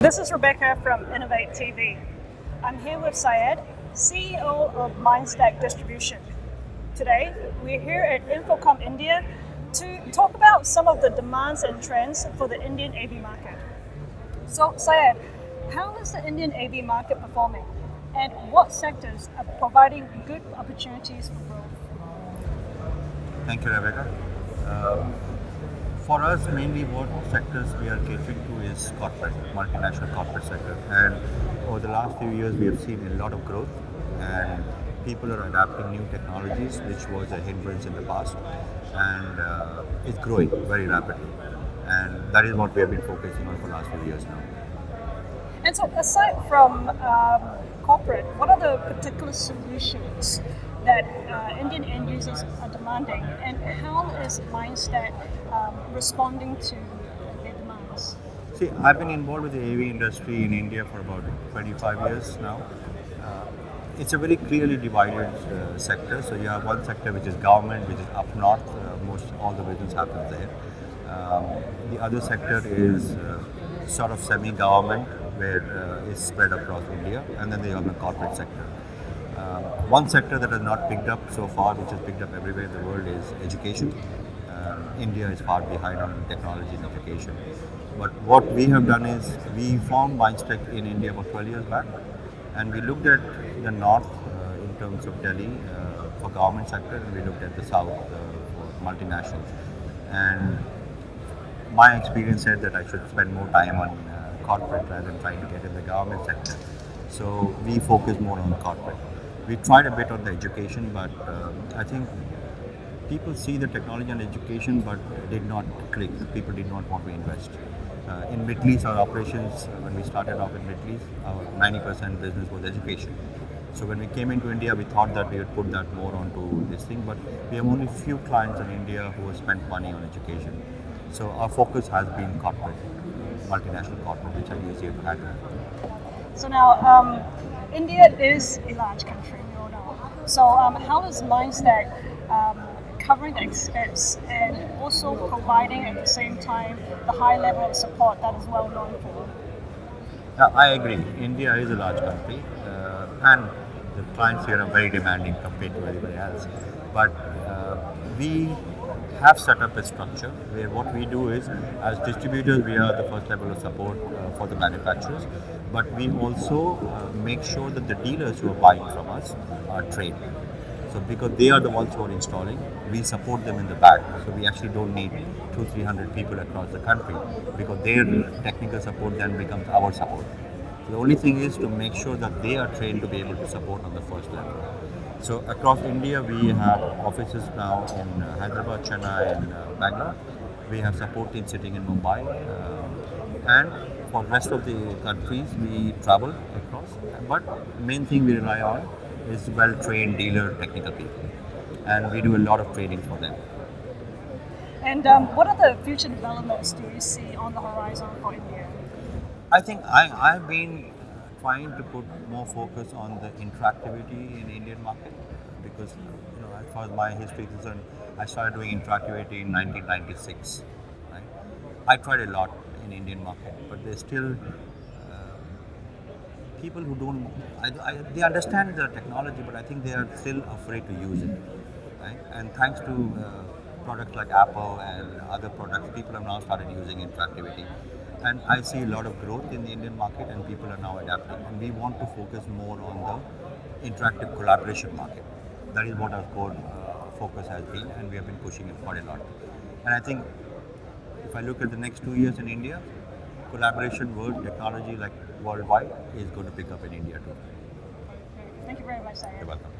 This is Rebecca from Innovate TV. I'm here with Syed, CEO of Mindstec Distribution. Today, we're here at Infocom India to talk about some of the demands and trends for the Indian AV market. So, Syed, how is the Indian AV market performing, and what sectors are providing good opportunities for growth? Thank you, Rebecca. For us, mainly what sectors we are catering to is corporate, multinational corporate sector. And over the last few years, we have seen a lot of growth, and people are adapting new technologies, which was a hindrance in the past, and it's growing very rapidly. And that is what we have been focusing on for the last few years now. And so, aside from corporate, what are the particular solutions that Indian end users are demanding, and how is Mindstec responding to their demands? See, I've been involved with the AV industry in India for about 25 years now. It's a very clearly divided sector. So you have one sector which is government, which is up north. Most all the business happens there. The other sector is sort of semi-government, where it's spread across India, and then you have the corporate sector. One sector that has not picked up so far, which has picked up everywhere in the world, is education. India is far behind on technology and education. But what we have done is, we found Mindstec in India about 12 years back, and we looked at the north in terms of Delhi for government sector, and we looked at the south for multinationals. And my experience said that I should spend more time on corporate rather than trying to get in the government sector. So we focus more on corporate. We tried a bit on the education, but I think people see the technology and education, but did not click. People did not want to invest. In Middle East, our operations, when we started off in Middle East, our 90% business was education. So when we came into India, we thought that we would put that more onto this thing, but we have only few clients in India who have spent money on education. So our focus has been corporate, multinational corporate, which I usually have had. So now, India is a large country, we all know. So how is Mindstec covering the expense and also providing at the same time the high level of support that is well known for? Yeah, I agree. India is a large country, and the clients here are very demanding compared to everybody else. But we have set up a structure where what we do is, as distributors, we are the first level of support for the manufacturers, but we also make sure that the dealers who are buying from us are trained. So because they are the ones who are installing, we support them in the back. So we actually don't need 200-300 people across the country, because their technical support then becomes our support. So the only thing is to make sure that they are trained to be able to support on the first level. So across India, we have offices now in Hyderabad, Chennai, and Bangalore. We have support teams sitting in Mumbai, and for the rest of the countries, we travel across. But main thing we rely on is well-trained dealer technical people, and we do a lot of training for them. And what are the future developments do you see on the horizon for India? I think I've been trying to put more focus on the interactivity in the Indian market, because as far as my history is concerned, I started doing interactivity in 1996. Right? I tried a lot in Indian market, but there's still people who don't. They understand the technology, but I think they are still afraid to use it. Right? And thanks to products like Apple and other products, people have now started using interactivity. And I see a lot of growth in the Indian market, and people are now adapting. And we want to focus more on the interactive collaboration market. That is what our core focus has been, and we have been pushing it quite a lot. And I think if I look at the next 2 years in India, collaboration word technology like worldwide is going to pick up in India too. Thank you very much, Syed. You're welcome.